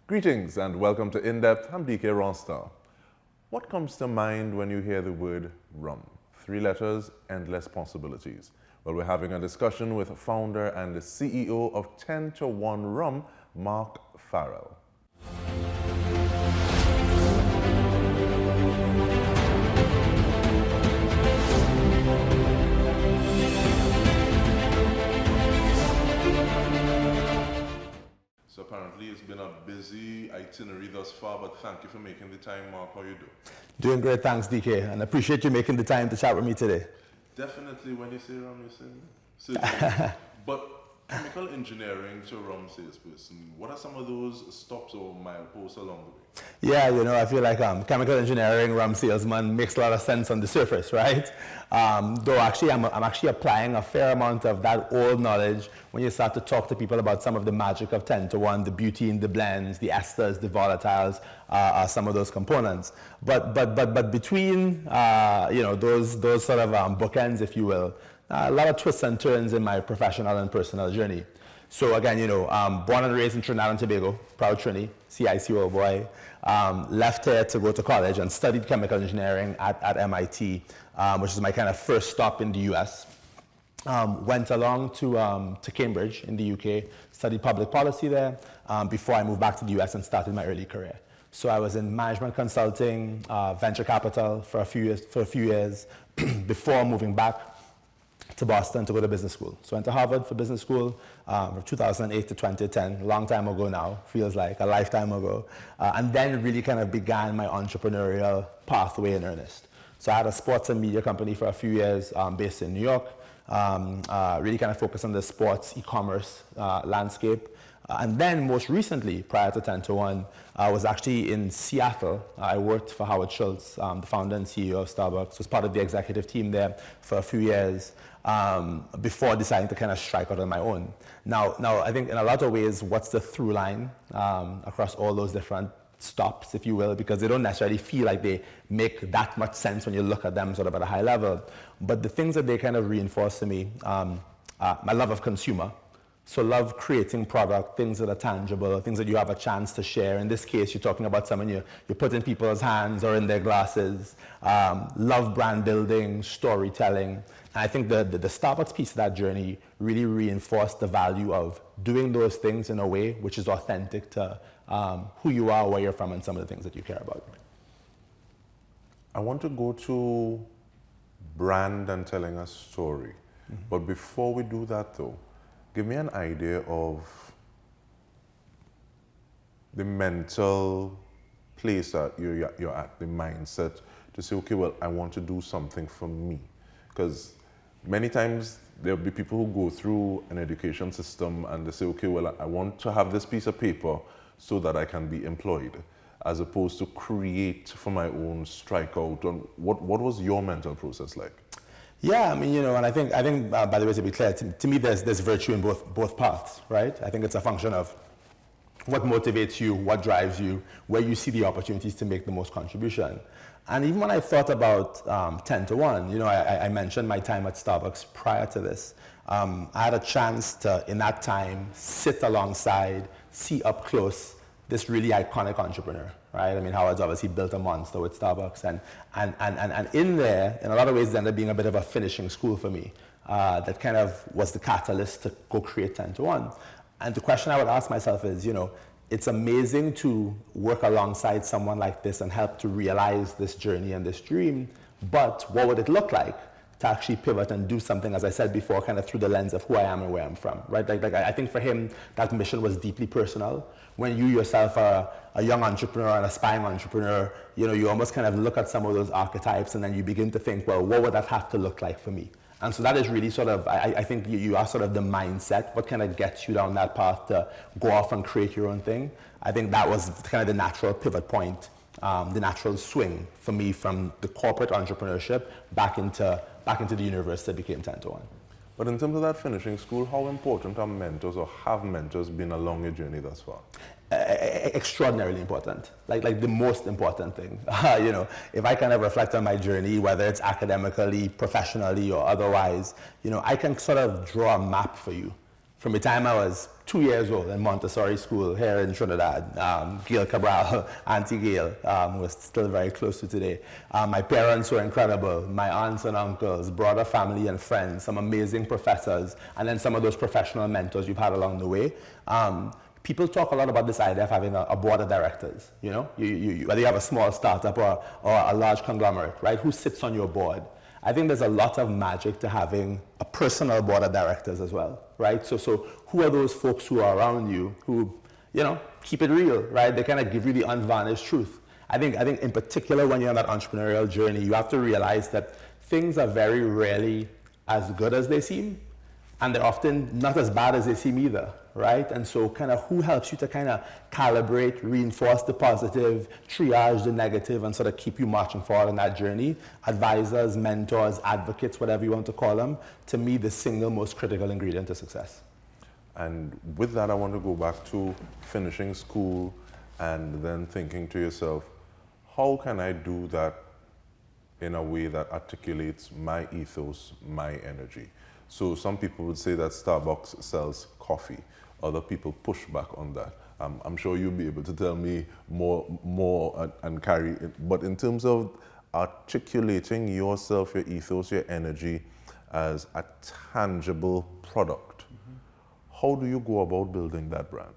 Greetings and welcome to In Depth. I'm Dike Rostant. What comes to mind when you hear the word rum? 3 letters, endless possibilities. Well, we're having a discussion with founder and the CEO of 10 to 1 Rum, Marc Farrell. So apparently it's been a busy itinerary thus far, but thank you for making the time, Marc. How you do? Doing great, thanks, DK, and appreciate you making the time to chat with me today. Definitely, when you say rum, you say But chemical engineering to a rum salesperson, what are some of those stops or mileposts along the way? Yeah, I feel like chemical engineering, rum salesman makes a lot of sense on the surface, right? Though actually, I'm actually applying a fair amount of that old knowledge when you start to talk to people about some of the magic of 10 to 1, the beauty in the blends, the esters, the volatiles, some of those components. But between those sort of bookends, if you will, a lot of twists and turns in my professional and personal journey. So again, born and raised in Trinidad and Tobago, proud Trini, CICO boy. Left here to go to college and studied chemical engineering at MIT, which is my kind of first stop in the US. Went along to Cambridge in the UK, studied public policy there before I moved back to the US and started my early career. So I was in management consulting, venture capital for a few years before moving back to Boston to go to business school. So I went to Harvard for business school from 2008 to 2010, a long time ago now, feels like a lifetime ago. And then really kind of began my entrepreneurial pathway in earnest. So I had a sports and media company for a few years based in New York, really kind of focused on the sports e-commerce landscape. And then most recently, prior to 10 to 1, I was actually in Seattle. I worked for Howard Schultz, the founder and CEO of Starbucks, was part of the executive team there for a few years before deciding to kind of strike out on my own. Now, I think in a lot of ways, what's the through line across all those different stops, if you will, because they don't necessarily feel like they make that much sense when you look at them sort of at a high level. But the things that they kind of reinforce to me, my love of consumer. So love creating product, things that are tangible, things that you have a chance to share. In this case, you're talking about something you put in people's hands or in their glasses. Love brand building, storytelling. And I think the Starbucks piece of that journey really reinforced the value of doing those things in a way which is authentic to who you are, where you're from, and some of the things that you care about. I want to go to brand and telling a story. Mm-hmm. But before we do that though, give me an idea of the mental place that you're at, the mindset to say, okay, well, I want to do something for me. Because many times there'll be people who go through an education system and they say, okay, well, I want to have this piece of paper so that I can be employed, as opposed to create for my own, strike out. And what was your mental process like? Yeah, I mean, and I think by the way, to be clear, to me, there's virtue in both paths, right? I think it's a function of what motivates you, what drives you, where you see the opportunities to make the most contribution. And even when I thought about 10 to 1, I mentioned my time at Starbucks prior to this. I had a chance to, in that time, sit alongside, see up close this really iconic entrepreneur, right? I mean, Howard's obviously built a monster with Starbucks, and in there, in a lot of ways, it ended up being a bit of a finishing school for me. That kind of was the catalyst to go create 10 to 1. And the question I would ask myself is, it's amazing to work alongside someone like this and help to realize this journey and this dream, but what would it look like to actually pivot and do something, as I said before, kind of through the lens of who I am and where I'm from, right? Like I think for him, that mission was deeply personal. When you yourself are a young entrepreneur, an aspiring entrepreneur, you almost kind of look at some of those archetypes and then you begin to think, well, what would that have to look like for me? And so that is really sort of, I think you are sort of the mindset, what kind of gets you down that path to go off and create your own thing. I think that was kind of the natural pivot point, the natural swing for me from the corporate entrepreneurship back into the university that became 10 to 1. But in terms of that finishing school, how important are mentors or have mentors been along your journey thus far? Extraordinarily important, like the most important thing. If I kind of reflect on my journey, whether it's academically, professionally, or otherwise, I can sort of draw a map for you from the time I was 2 years old in Montessori school here in Trinidad. Gail Cabral, Auntie Gail, was still very close to today. My parents were incredible. My aunts and uncles, brother, family, and friends, some amazing professors, and then some of those professional mentors you've had along the way. People talk a lot about this idea of having a board of directors, you know? Whether you have a small startup or a large conglomerate, right? Who sits on your board? I think there's a lot of magic to having a personal board of directors as well, right? So who are those folks who are around you who, you know, keep it real, right? They kind of give you the unvarnished truth. I think in particular when you're on that entrepreneurial journey, you have to realize that things are very rarely as good as they seem, and they're often not as bad as they seem either, right? And so kind of who helps you to kind of calibrate, reinforce the positive, triage the negative, and sort of keep you marching forward on that journey? Advisors, mentors, advocates, whatever you want to call them, to me, the single most critical ingredient to success. And with that, I want to go back to finishing school and then thinking to yourself, how can I do that in a way that articulates my ethos, my energy? So some people would say that Starbucks sells coffee. Other people push back on that. I'm sure you'll be able to tell me more and carry it. But in terms of articulating yourself, your ethos, your energy as a tangible product, how do you go about building that brand?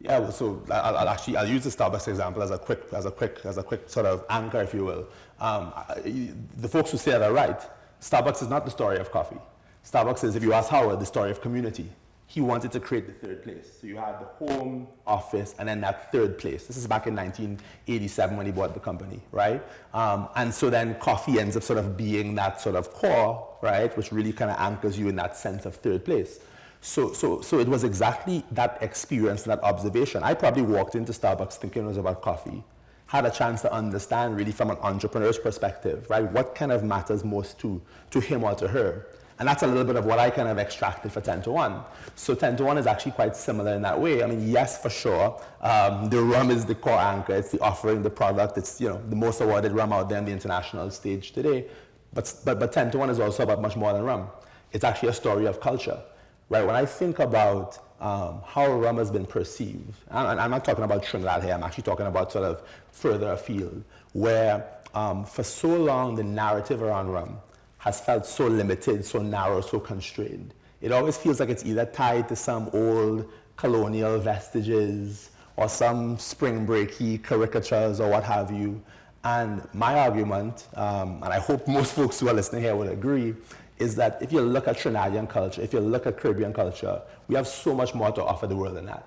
Yeah, well, so I'll use the Starbucks example as a quick sort of anchor, if you will. The folks who say that are right. Starbucks is not the story of coffee. Starbucks is, if you ask Howard, the story of community. He wanted to create the third place. So you had the home, office, and then that third place. This is back in 1987 when he bought the company, right? And so then coffee ends up sort of being that sort of core, right? Which really kind of anchors you in that sense of third place. So it was exactly that experience, that observation. I probably walked into Starbucks thinking it was about coffee, had a chance to understand really from an entrepreneur's perspective, right? What kind of matters most to him or to her. And that's a little bit of what I kind of extracted for 10 to 1. So 10 to 1 is actually quite similar in that way. I mean, yes, for sure, the rum is the core anchor. It's the offering, the product. It's, you know, the most awarded rum out there on the international stage today. But 10 to 1 is also about much more than rum. It's actually a story of culture, right? When I think about how rum has been perceived, and I'm not talking about Trinidad here, I'm actually talking about sort of further afield, where for so long the narrative around rum has felt so limited, so narrow, so constrained. It always feels like it's either tied to some old colonial vestiges or some spring breaky caricatures or what have you. And my argument, and I hope most folks who are listening here would agree, is that if you look at Trinidadian culture, if you look at Caribbean culture, we have so much more to offer the world than that.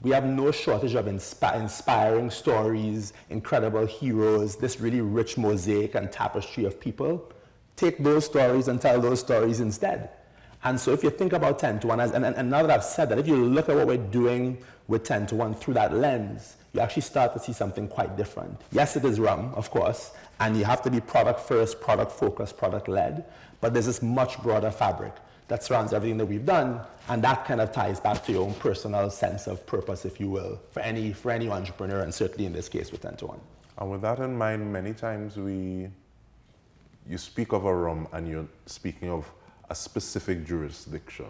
We have no shortage of inspiring stories, incredible heroes, this really rich mosaic and tapestry of people. Take those stories and tell those stories instead. And so if you think about 10 to 1, and now that I've said that, if you look at what we're doing with 10 to 1 through that lens, you actually start to see something quite different. Yes, it is rum, of course, and you have to be product first, product focused, product led, but there's this much broader fabric that surrounds everything that we've done, and that kind of ties back to your own personal sense of purpose, if you will, for any entrepreneur, and certainly in this case with 10 to 1. And with that in mind, many times you speak of a rum and you're speaking of a specific jurisdiction,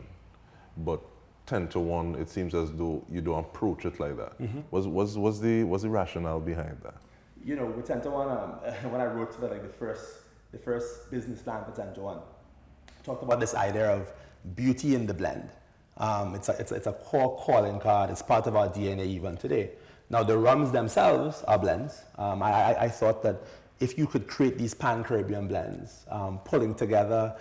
but 10 to 1, it seems as though you don't approach it like that. Mm-hmm. Was the rationale behind that? You know, with 10 to 1, when I wrote to the first business plan for 10 to 1, I talked about this idea of beauty in the blend. It's a core calling card. It's part of our DNA even today. Now, the rums themselves are blends. I thought that if you could create these pan-Caribbean blends, pulling together,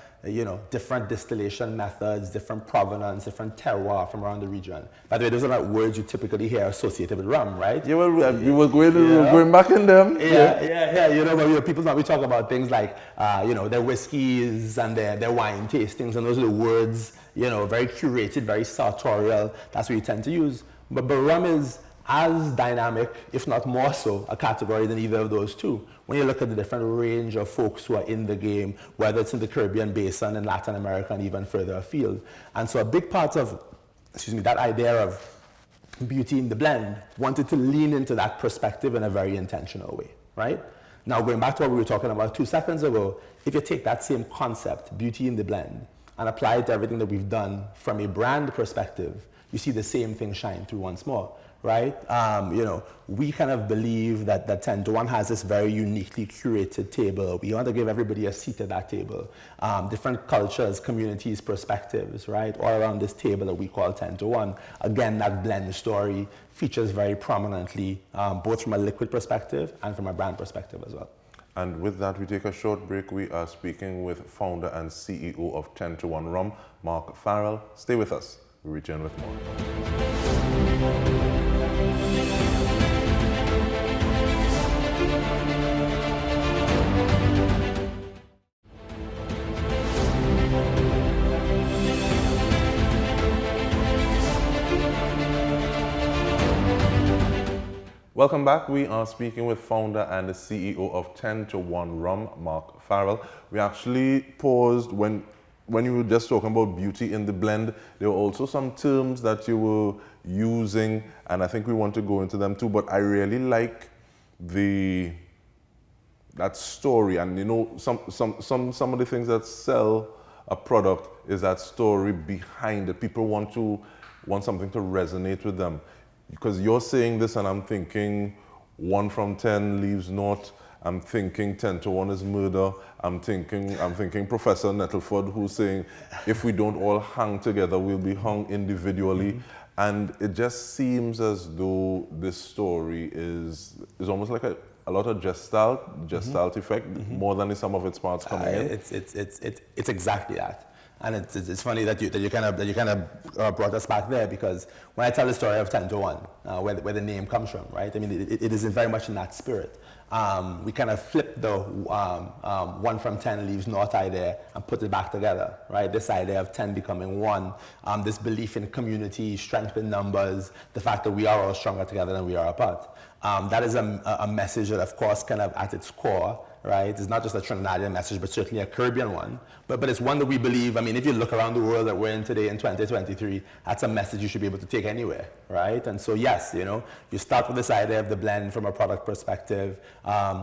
different distillation methods, different provenance, different terroir from around the region. By the way, those are not words you typically hear associated with rum, right? Yeah, well, we were going back in them. But people now we talk about things like, their whiskeys and their wine tastings, and those are the words, very curated, very sartorial. That's what you tend to use. But rum is as dynamic, if not more so, a category than either of those two. When you look at the different range of folks who are in the game, whether it's in the Caribbean basin, in Latin America, and even further afield. And so a big part of, that idea of beauty in the blend wanted to lean into that perspective in a very intentional way, right? Now, going back to what we were talking about 2 seconds ago, if you take that same concept, beauty in the blend, and apply it to everything that we've done from a brand perspective, you see the same thing shine through once more, right? We kind of believe that 10 to 1 has this very uniquely curated table. We want to give everybody a seat at that table. Different cultures, communities, perspectives, right? All around this table that we call 10 to 1. Again, that blend story features very prominently, both from a liquid perspective and from a brand perspective as well. And with that, we take a short break. We are speaking with founder and CEO of 10 to 1 Rum, Marc Farrell. Stay with us. We return with more. Welcome back. We are speaking with founder and the CEO of 10 to 1 Rum, Marc Farrell. We actually paused when you were just talking about beauty in the blend. There were also some terms that you were using, and I think we want to go into them too, but I really like that story. And some of the things that sell a product is that story behind it. People want something to resonate with them. Because you're saying this and I'm thinking 1 from 10 leaves naught. I'm thinking 10 to 1 is murder. I'm thinking Professor Nettleford, who's saying if we don't all hang together, we'll be hung individually. Mm-hmm. And it just seems as though this story is almost like a lot of gestalt effect, more than the sum of its parts coming in. It's exactly that. And it's funny that you kind of brought us back there, because when I tell the story of 10 to 1, where the name comes from, right? I mean, it is very much in that spirit. We kind of flipped the 1 from 10 leaves naught idea and put it back together, right? This idea of 10 becoming 1, this belief in community, strength in numbers, the fact that we are all stronger together than we are apart. That is a message that, of course, kind of at its core, right? It's not just a Trinidadian message, but certainly a Caribbean one. But it's one that we believe, I mean, if you look around the world that we're in today in 2023, that's a message you should be able to take anywhere, right? And so yes, you start with this idea of the blend from a product perspective.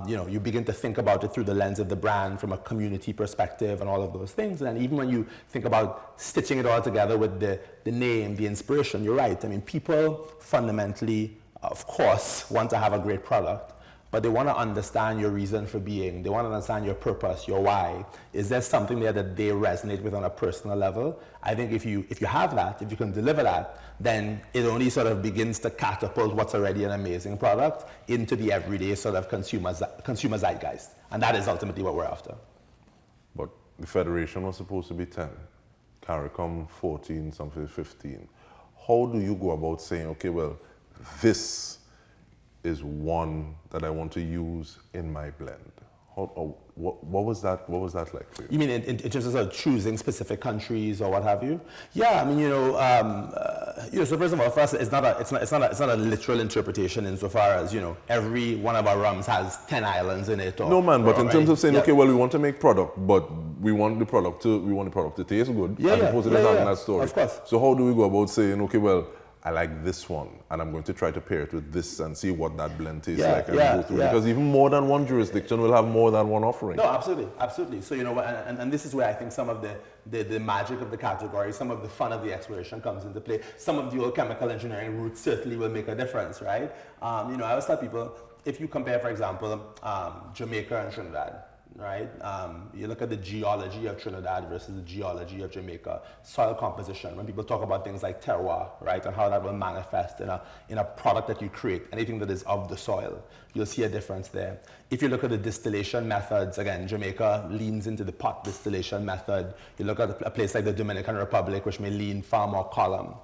You begin to think about it through the lens of the brand from a community perspective and all of those things. And even when you think about stitching it all together with the name, the inspiration, you're right. I mean, people fundamentally, of course, want to have a great product, but they want to understand your reason for being. They want to understand your purpose, your why. Is there something there that they resonate with on a personal level? I think if you have that, if you can deliver that, then it only sort of begins to catapult what's already an amazing product into the everyday sort of consumer zeitgeist. And that is ultimately what we're after. But the Federation was supposed to be 10. CARICOM 14, something 15. How do you go about saying, okay, well, this is one that I want to use in my blend? What was that like for you? You mean in terms of sort of choosing specific countries or what have you? Yeah, I mean, so first of all, for us, it's not a literal interpretation insofar as, every one of our rums has 10 islands in it. No, man, but in terms of saying, okay, well, we want to make product, but we want the product to taste good, as opposed to just having that story. Of course. So how do we go about saying, okay, well, I like this one, and I'm going to try to pair it with this and see what that blend tastes like and go through. Because even more than one jurisdiction will have more than one offering. No, absolutely. So, and this is where I think some of the magic of the category, some of the fun of the exploration comes into play. Some of the old chemical engineering roots certainly will make a difference, right? I always tell people, if you compare, for example, Jamaica and Trinidad, right? You look at the geology of Trinidad versus the geology of Jamaica, soil composition, when people talk about things like terroir, right, and how that will manifest in a product that you create, anything that is of the soil, you'll see a difference there. If you look at the distillation methods, again, Jamaica leans into the pot distillation method. You look at a place like the Dominican Republic, which may lean far more column.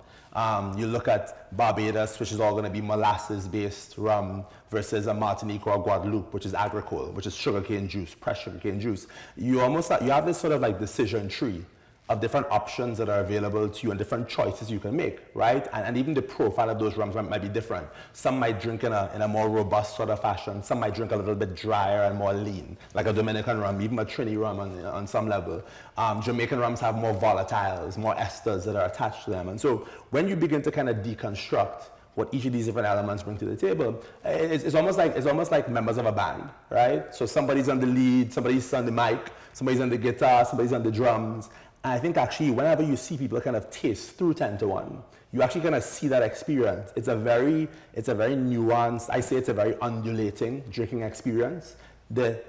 You look at Barbados, which is all going to be molasses-based rum, versus a Martinique or Guadeloupe, which is agricole, which is sugarcane juice, pressed sugarcane juice. You have this sort of like decision tree of different options that are available to you and different choices you can make, right? And even the profile of those rums might be different. Some might drink in a more robust sort of fashion. Some might drink a little bit drier and more lean, like a Dominican rum, even a Trini rum on some level. Jamaican rums have more volatiles, more esters that are attached to them. And so when you begin to kind of deconstruct what each of these different elements bring to the table, it's almost like members of a band, right? So somebody's on the lead, somebody's on the mic, somebody's on the guitar, somebody's on the drums, And I think actually whenever you see people kind of taste through 10 to 1, you actually kind of see that experience. It's a very nuanced, I say it's a very undulating drinking experience.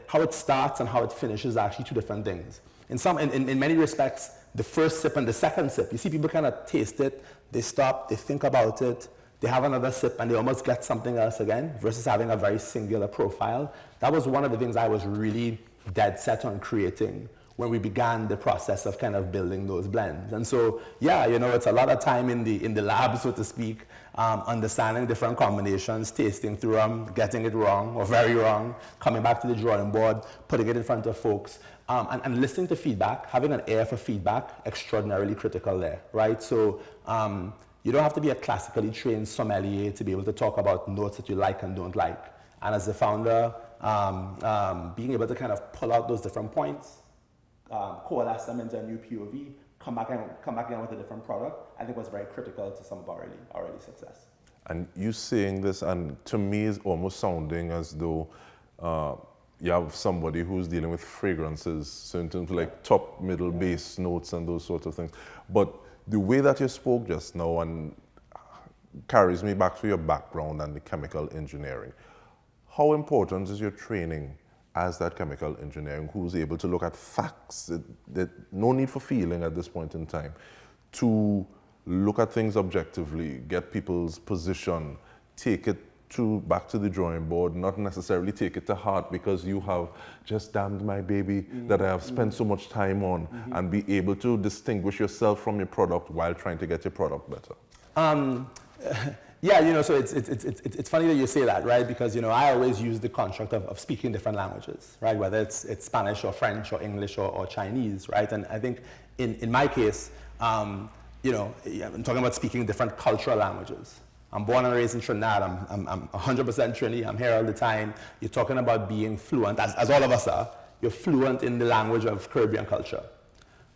How it starts and how it finishes are actually two different things. In many respects, the first sip and the second sip, you see people kind of taste it, they stop, they think about it, they have another sip and they almost get something else again versus having a very singular profile. That was one of the things I was really dead set on creating when we began the process of kind of building those blends. And so, yeah, it's a lot of time in the lab, so to speak, understanding different combinations, tasting through them, getting it wrong or very wrong, coming back to the drawing board, putting it in front of folks, and listening to feedback, having an ear for feedback, extraordinarily critical there, right? So you don't have to be a classically trained sommelier to be able to talk about notes that you like and don't like. And as the founder, being able to kind of pull out those different points, coalesce them into a new POV, come back in with a different product, I think was very critical to some of our early success. And you saying this, and to me, is almost sounding as though you have somebody who's dealing with fragrances, so in terms of like top, middle, base notes and those sorts of things. But the way that you spoke just now and carries me back to your background and the chemical engineering. How important is your training as that chemical engineering who's able to look at facts, no need for feeling at this point in time, to look at things objectively, get people's position, take it back to the drawing board, not necessarily take it to heart because you have just damned my baby that I have spent so much time on, and be able to distinguish yourself from your product while trying to get your product better? Yeah, so it's funny that you say that, right? Because, I always use the construct of speaking different languages, right? Whether it's Spanish or French or English or Chinese, right? And I think in my case, I'm talking about speaking different cultural languages. I'm born and raised in Trinidad. I'm 100% Trini. I'm here all the time. You're talking about being fluent, as all of us are. You're fluent in the language of Caribbean culture.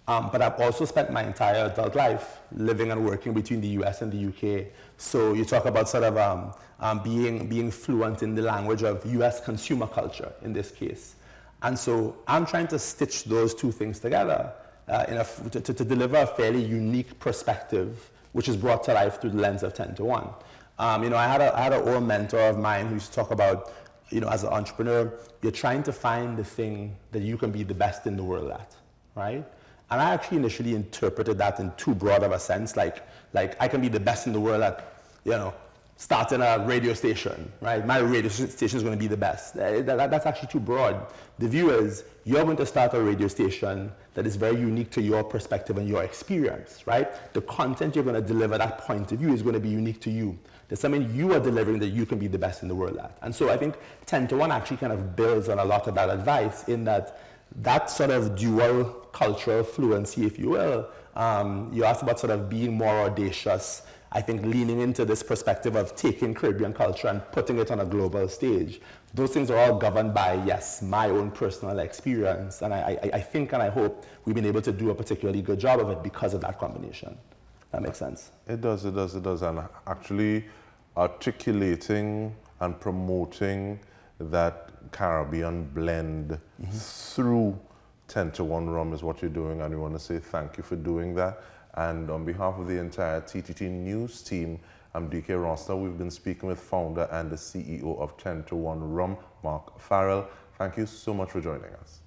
But I've also spent my entire adult life living and working between the US and the UK. So you talk about sort of being fluent in the language of US consumer culture in this case. And so I'm trying to stitch those two things together to deliver a fairly unique perspective, which is brought to life through the lens of 10 to 1. I had an old mentor of mine who used to talk about, as an entrepreneur, you're trying to find the thing that you can be the best in the world at, right? And I actually initially interpreted that in too broad of a sense, like I can be the best in the world at, starting a radio station, right? My radio station is going to be the best. That's actually too broad. The view is you're going to start a radio station that is very unique to your perspective and your experience, right? The content you're going to deliver, that point of view is going to be unique to you. There's something you are delivering that you can be the best in the world at. And so I think 10 to 1 actually kind of builds on a lot of that advice in that sort of dual cultural fluency, if you will. You asked about sort of being more audacious. I think leaning into this perspective of taking Caribbean culture and putting it on a global stage. Those things are all governed by, yes, my own personal experience. And I think and I hope we've been able to do a particularly good job of it because of that combination. That makes sense. It does. And actually articulating and promoting that Caribbean blend through 10 to 1 rum is what you're doing, and we want to say thank you for doing that. And on behalf of the entire TTT News team, I'm Dike Rostant. We've been speaking with founder and the CEO of 10 to 1 Rum, Marc Farrell. Thank you so much for joining us.